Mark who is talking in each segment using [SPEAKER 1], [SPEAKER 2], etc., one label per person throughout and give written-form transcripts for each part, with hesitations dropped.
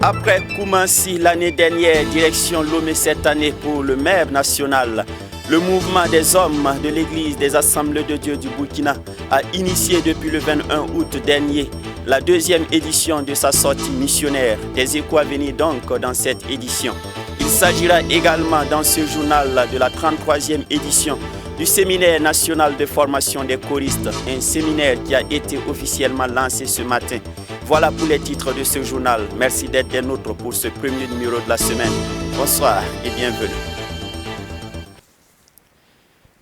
[SPEAKER 1] Après Koumassi l'année dernière, direction Lomé cette année pour le MEB national, le mouvement des hommes de l'Église des Assemblées de Dieu du Burkina a initié depuis le 21 août dernier la deuxième édition de sa sortie missionnaire. Des échos à venir donc dans cette édition. Il s'agira également dans ce journal de la 33e édition du séminaire national de formation des choristes, un séminaire qui a été officiellement lancé ce matin. Voilà pour les titres de ce journal. Merci d'être des nôtres pour ce premier numéro de la semaine. Bonsoir et bienvenue.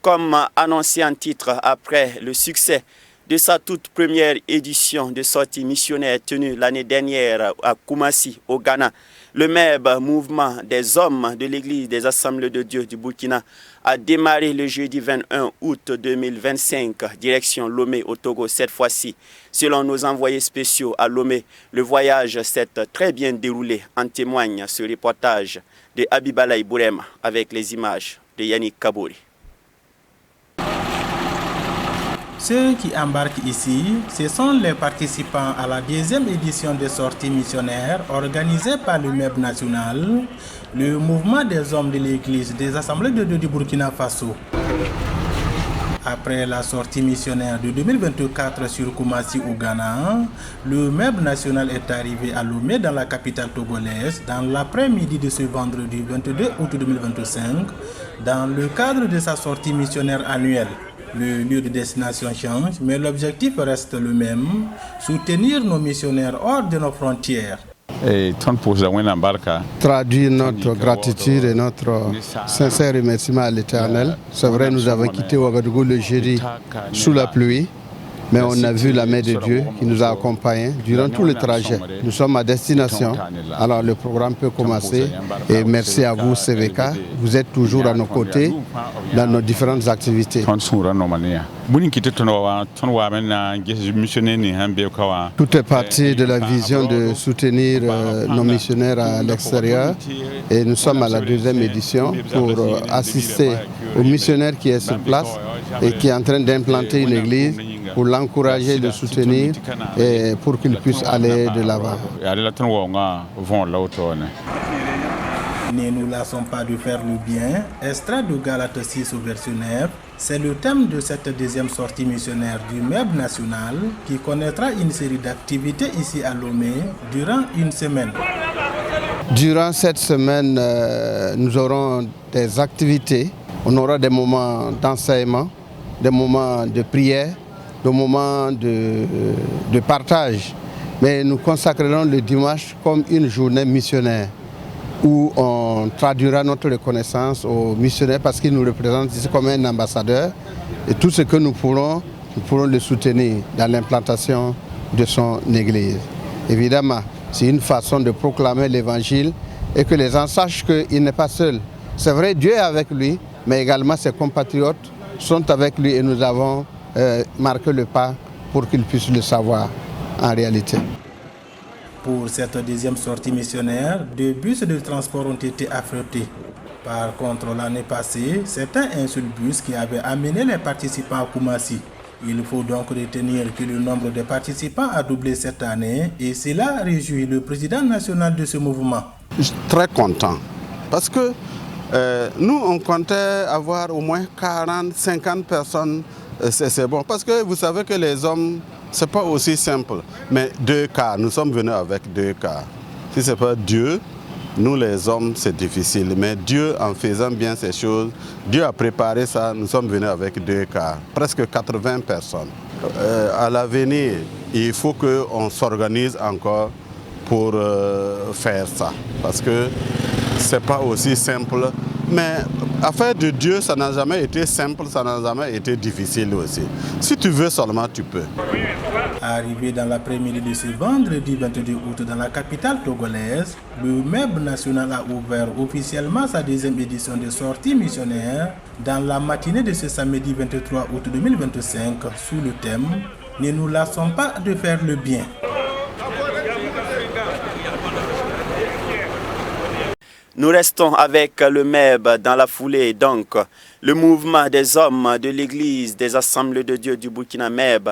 [SPEAKER 1] Comme annoncé en titre, après le succès de sa toute première édition de sortie missionnaire tenue l'année dernière à Koumassi, au Ghana, le MEB, mouvement des hommes de l'Église des Assemblées de Dieu du Burkina, a démarré le jeudi 21 août 2025, direction Lomé au Togo cette fois-ci. Selon nos envoyés spéciaux à Lomé, le voyage s'est très bien déroulé. En témoigne ce reportage de Abibalaï Bourema avec les images de Yannick Kabouri.
[SPEAKER 2] Ceux qui embarquent ici, ce sont les participants à la deuxième édition des sorties missionnaires organisée par le MEB national, le mouvement des hommes de l'Église des Assemblées de Dieu du Burkina Faso. Après la sortie missionnaire de 2024 sur Koumassi au Ghana, le MEB national est arrivé à Lomé dans la capitale togolaise dans l'après-midi de ce vendredi 22 août 2025 dans le cadre de sa sortie missionnaire annuelle. Le lieu de destination change, mais l'objectif reste le même, soutenir nos missionnaires hors de nos frontières.
[SPEAKER 3] Traduire notre gratitude et notre sincère remerciement à l'Éternel. C'est vrai, nous avons quitté Ouagadougou le jeudi sous la pluie, mais on a vu la main de Dieu qui nous a accompagnés durant tout le trajet. Nous sommes à destination, alors le programme peut commencer. Et merci à vous, CVK, vous êtes toujours à nos côtés dans nos différentes activités. Tout est parti de la vision de soutenir nos missionnaires à l'extérieur. Et nous sommes à la deuxième édition pour assister aux missionnaires qui est sur place et qui est en train d'implanter une église, pour l'encourager, le soutenir et pour qu'il puisse aller de l'avant.
[SPEAKER 2] Ne nous lassons pas de faire le bien. Extrait de Galates 6 au verset 9. C'est le thème de cette deuxième sortie missionnaire du MEB national qui connaîtra une série d'activités ici à Lomé durant une semaine.
[SPEAKER 3] Durant cette semaine, nous aurons des activités. On aura des moments d'enseignement, des moments de prière, des moments de partage. Mais nous consacrerons le dimanche comme une journée missionnaire où on traduira notre reconnaissance aux missionnaires parce qu'ils nous représentent ici comme un ambassadeur. Et tout ce que nous pourrons le soutenir dans l'implantation de son église. Évidemment, c'est une façon de proclamer l'évangile et que les gens sachent qu'il n'est pas seul. C'est vrai, Dieu est avec lui, mais également ses compatriotes sont avec lui et nous avons marqué le pas pour qu'ils puissent le savoir en réalité.
[SPEAKER 2] Pour cette deuxième sortie missionnaire, 2 bus de transport ont été affrétés. Par contre, l'année passée, c'était un seul bus qui avait amené les participants à Koumassi. Il faut donc retenir que le nombre de participants a doublé cette année et cela réjouit le président national de ce mouvement.
[SPEAKER 3] Je suis très content parce que nous, on comptait avoir au moins 40-50 personnes. C'est bon parce que vous savez que les hommes, ce n'est pas aussi simple. Mais 2 cars, nous sommes venus avec 2 cars. Si ce n'est pas Dieu, nous les hommes, c'est difficile. Mais Dieu, en faisant bien ces choses, Dieu a préparé ça. Nous sommes venus avec 2 cars, presque 80 personnes. À l'avenir, il faut qu'on s'organise encore pour faire ça. Parce que ce n'est pas aussi simple. Mais affaire de Dieu, ça n'a jamais été simple, ça n'a jamais été difficile aussi. Si tu veux seulement, tu peux.
[SPEAKER 2] Arrivé dans l'après-midi de ce vendredi 22 août dans la capitale togolaise, le MEB national a ouvert officiellement sa deuxième édition de sortie missionnaire dans la matinée de ce samedi 23 août 2025 sous le thème « Ne nous lassons pas de faire le bien ».
[SPEAKER 1] Nous restons avec le MEB dans la foulée, donc le mouvement des hommes de l'Église des Assemblées de Dieu du Burkina MEB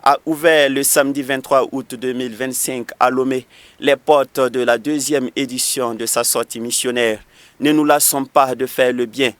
[SPEAKER 1] a ouvert le samedi 23 août 2025 à Lomé les portes de la deuxième édition de sa sortie missionnaire. Ne nous lassons pas de faire le bien.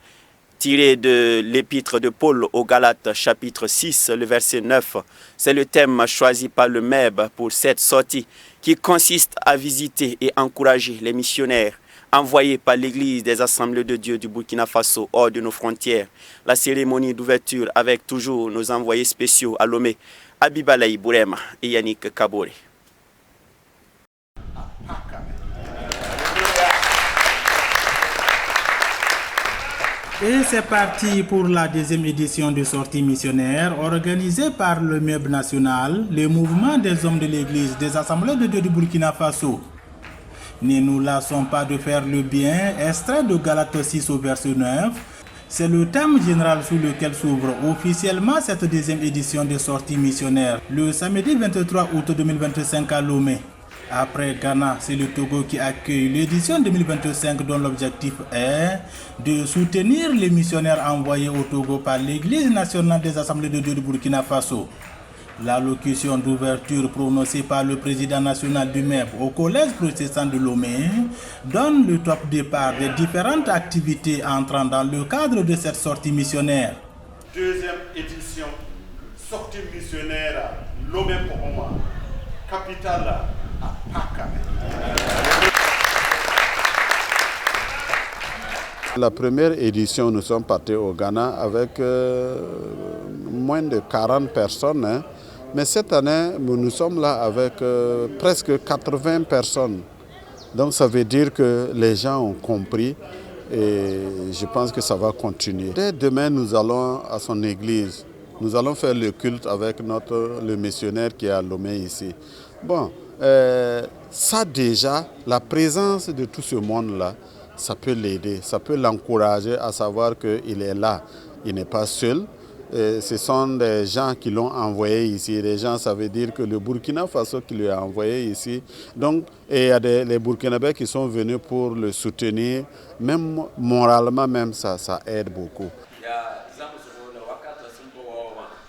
[SPEAKER 1] Tiré de l'épître de Paul aux Galates, chapitre 6, le verset 9. C'est le thème choisi par le MEB pour cette sortie qui consiste à visiter et encourager les missionnaires envoyés par l'Église des Assemblées de Dieu du Burkina Faso hors de nos frontières. La cérémonie d'ouverture avec toujours nos envoyés spéciaux à Lomé, Abibalaï Bourema et Yannick Kabore.
[SPEAKER 2] Et c'est parti pour la deuxième édition de sortie missionnaire organisée par le MEB national, le mouvement des hommes de l'Église des Assemblées de Dieu du Burkina Faso. Ne nous lassons pas de faire le bien, extrait de Galates 6 au verset 9. C'est le thème général sous lequel s'ouvre officiellement cette deuxième édition de sortie missionnaire, le samedi 23 août 2025 à Lomé. Après Ghana, c'est le Togo qui accueille l'édition 2025 dont l'objectif est de soutenir les missionnaires envoyés au Togo par l'Église nationale des Assemblées de Dieu du Burkina Faso. L'allocution d'ouverture prononcée par le président national du MEB au collège protestant de Lomé donne le top départ des différentes activités entrant dans le cadre de cette sortie missionnaire.
[SPEAKER 4] Deuxième édition, sortie missionnaire à Lomé-Poroma, capitale à Paka.
[SPEAKER 5] La première édition, nous sommes partis au Ghana avec moins de 40 personnes. Hein. Mais cette année, nous sommes là avec presque 80 personnes. Donc ça veut dire que les gens ont compris et je pense que ça va continuer. Dès demain, nous allons à son église. Nous allons faire le culte avec le missionnaire qui est à Lomé ici. Bon, ça déjà, la présence de tout ce monde-là, ça peut l'aider, ça peut l'encourager à savoir qu'il est là. Il n'est pas seul. Et ce sont des gens qui l'ont envoyé ici. Les gens, ça veut dire que le Burkina Faso qui lui a envoyé ici. Donc, et il y a les Burkinabés qui sont venus pour le soutenir. Même moralement, même ça aide beaucoup.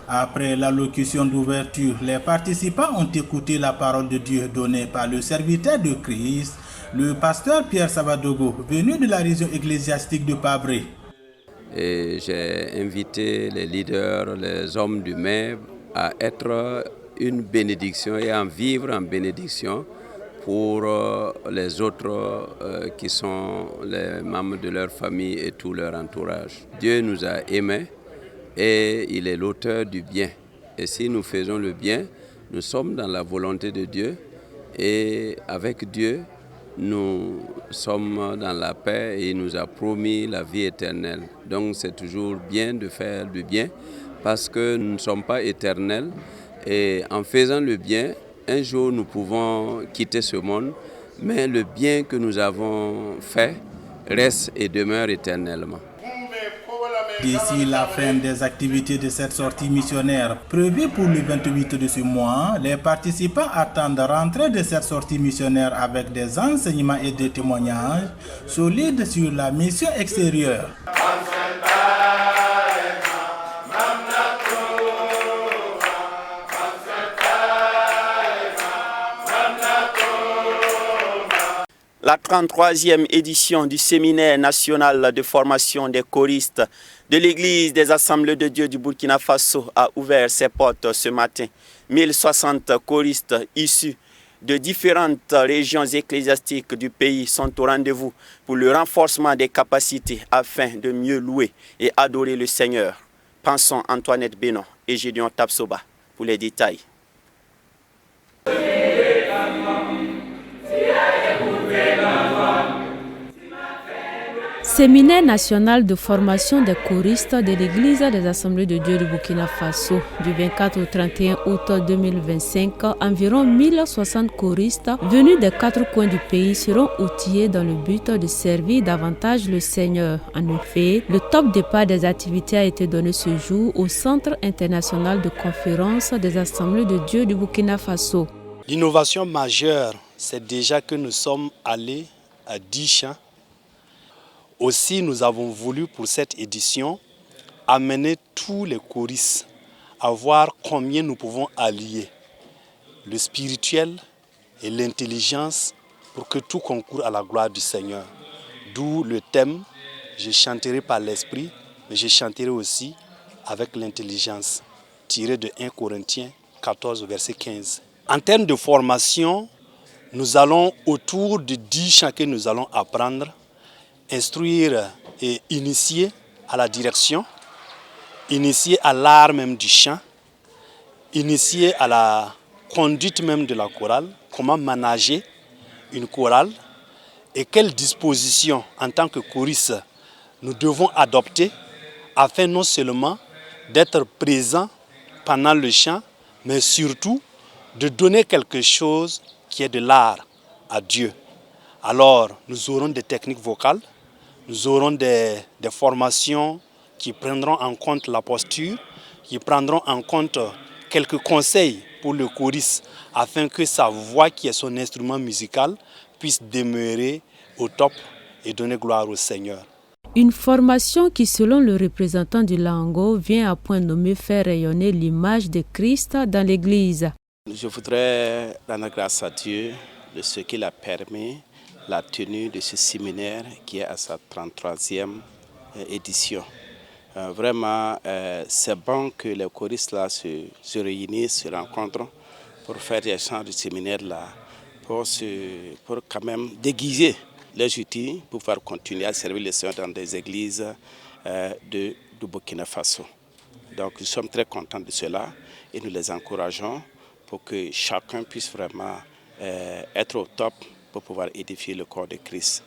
[SPEAKER 2] Après l'allocution d'ouverture, les participants ont écouté la parole de Dieu donnée par le serviteur de Christ, le pasteur Pierre Savadogo, venu de la région ecclésiastique de Pabré.
[SPEAKER 6] Et j'ai invité les leaders, les hommes du MEB à être une bénédiction et à en vivre en bénédiction pour les autres qui sont les membres de leur famille et tout leur entourage. Dieu nous a aimés et il est l'auteur du bien. Et si nous faisons le bien, nous sommes dans la volonté de Dieu et avec Dieu, nous sommes dans la paix et il nous a promis la vie éternelle. Donc c'est toujours bien de faire le bien parce que nous ne sommes pas éternels et en faisant le bien, un jour nous pouvons quitter ce monde, mais le bien que nous avons fait reste et demeure éternellement.
[SPEAKER 2] D'ici la fin des activités de cette sortie missionnaire prévue pour le 28 de ce mois, les participants attendent rentrer de cette sortie missionnaire avec des enseignements et des témoignages solides sur la mission extérieure.
[SPEAKER 1] La 33e édition du séminaire national de formation des choristes de l'Église des Assemblées de Dieu du Burkina Faso a ouvert ses portes ce matin. 1060 choristes issus de différentes régions ecclésiastiques du pays sont au rendez-vous pour le renforcement des capacités afin de mieux louer et adorer le Seigneur. Pensons Antoinette Bénon et Gédéon Tapsoba pour les détails.
[SPEAKER 7] Séminaire national de formation des choristes de l'Église des Assemblées de Dieu du Burkina Faso. Du 24 au 31 août 2025, environ 1060 choristes venus des 4 coins du pays seront outillés dans le but de servir davantage le Seigneur. En effet, le top départ des activités a été donné ce jour au Centre international de conférence des Assemblées de Dieu du Burkina Faso.
[SPEAKER 8] L'innovation majeure, c'est déjà que nous sommes allés à 10 chants. Aussi, nous avons voulu pour cette édition amener tous les choristes à voir combien nous pouvons allier le spirituel et l'intelligence pour que tout concourt à la gloire du Seigneur. D'où le thème « Je chanterai par l'esprit, mais je chanterai aussi avec l'intelligence » tiré de 1 Corinthiens 14, verset 15. En termes de formation, nous allons autour de 10 chants que nous allons apprendre, instruire et initier à la direction, initier à l'art même du chant, initier à la conduite même de la chorale, comment manager une chorale et quelles dispositions en tant que choristes nous devons adopter afin non seulement d'être présents pendant le chant, mais surtout de donner quelque chose qui est de l'art à Dieu. Alors, nous aurons des techniques vocales, nous aurons des formations qui prendront en compte la posture, qui prendront en compte quelques conseils pour le choriste afin que sa voix, qui est son instrument musical, puisse demeurer au top et donner gloire au Seigneur.
[SPEAKER 7] Une formation qui, selon le représentant du Lango, vient à point nommé faire rayonner l'image de Christ dans l'Église.
[SPEAKER 9] Je voudrais rendre grâce à Dieu de ce qu'il a permis la tenue de ce séminaire qui est à sa 33e édition. Vraiment, c'est bon que les choristes là se réunissent, se rencontrent pour faire des chants du séminaire là, pour quand même déguiser les outils pour pouvoir continuer à servir le Seigneur dans des églises du Burkina Faso. Donc nous sommes très contents de cela et nous les encourageons pour que chacun puisse vraiment être au top pour pouvoir édifier le corps de Christ.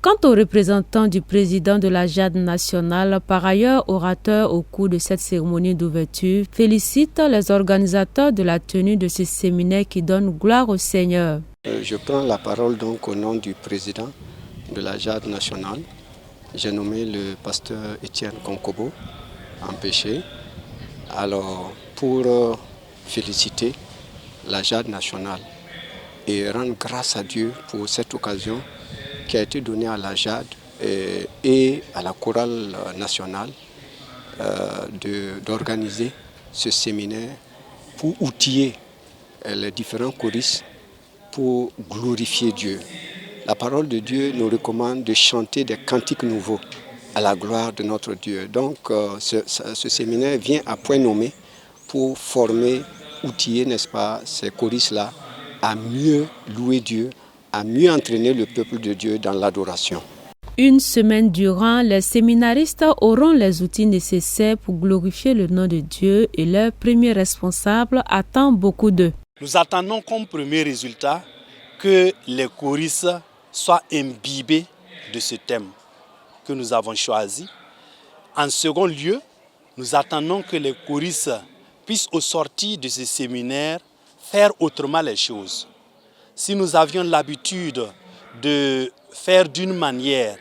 [SPEAKER 7] Quant aux représentants du président de la JAD nationale, par ailleurs orateur au cours de cette cérémonie d'ouverture, félicite les organisateurs de la tenue de ce séminaire qui donne gloire au Seigneur.
[SPEAKER 10] Je prends la parole donc au nom du président de la JAD nationale. J'ai nommé le pasteur Étienne Konkobo, empêché. Alors, pour féliciter la JAD nationale et rendre grâce à Dieu pour cette occasion qui a été donnée à la JAD et à la chorale nationale d'organiser ce séminaire pour outiller les différents choristes pour glorifier Dieu. La parole de Dieu nous recommande de chanter des cantiques nouveaux à la gloire de notre Dieu. Donc ce séminaire vient à point nommé pour former, outiller, n'est-ce pas, ces choristes-là à mieux louer Dieu, à mieux entraîner le peuple de Dieu dans l'adoration.
[SPEAKER 7] Une semaine durant, les séminaristes auront les outils nécessaires pour glorifier le nom de Dieu et leur premier responsable attend beaucoup d'eux.
[SPEAKER 8] Nous attendons comme premier résultat que les choristes soient imbibés de ce thème que nous avons choisi. En second lieu, nous attendons que les choristes puissent au sortir de ce séminaire faire autrement les choses. Si nous avions l'habitude de faire d'une manière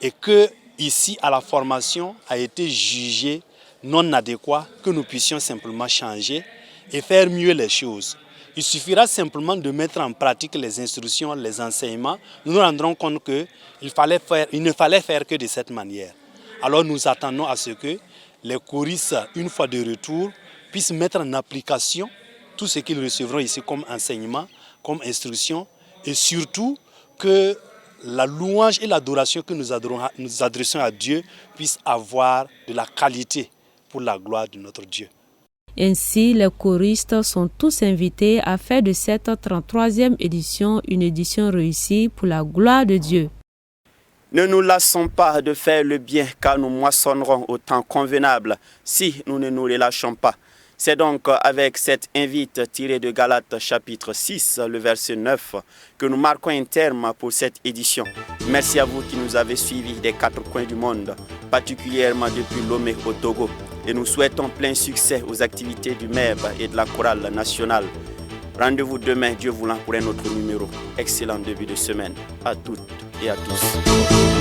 [SPEAKER 8] et que ici à la formation a été jugé non adéquat, que nous puissions simplement changer et faire mieux les choses. Il suffira simplement de mettre en pratique les instructions, les enseignements. Nous nous rendrons compte qu'il ne fallait faire que de cette manière. Alors nous attendons à ce que les choristes, une fois de retour, puissent mettre en application tout ce qu'ils recevront ici comme enseignement, comme instruction, et surtout que la louange et l'adoration que nous adressons à Dieu puissent avoir de la qualité pour la gloire de notre Dieu.
[SPEAKER 7] Ainsi, les choristes sont tous invités à faire de cette 33e édition une édition réussie pour la gloire de Dieu.
[SPEAKER 1] Ne nous lassons pas de faire le bien, car nous moissonnerons au temps convenable si nous ne nous relâchons pas. C'est donc avec cette invite tirée de Galates chapitre 6, le verset 9, que nous marquons un terme pour cette édition. Merci à vous qui nous avez suivis des 4 coins du monde, particulièrement depuis Lomé au Togo. Et nous souhaitons plein succès aux activités du MEB et de la chorale nationale. Rendez-vous demain, Dieu voulant, pour un autre numéro. Excellent début de semaine à toutes et à tous.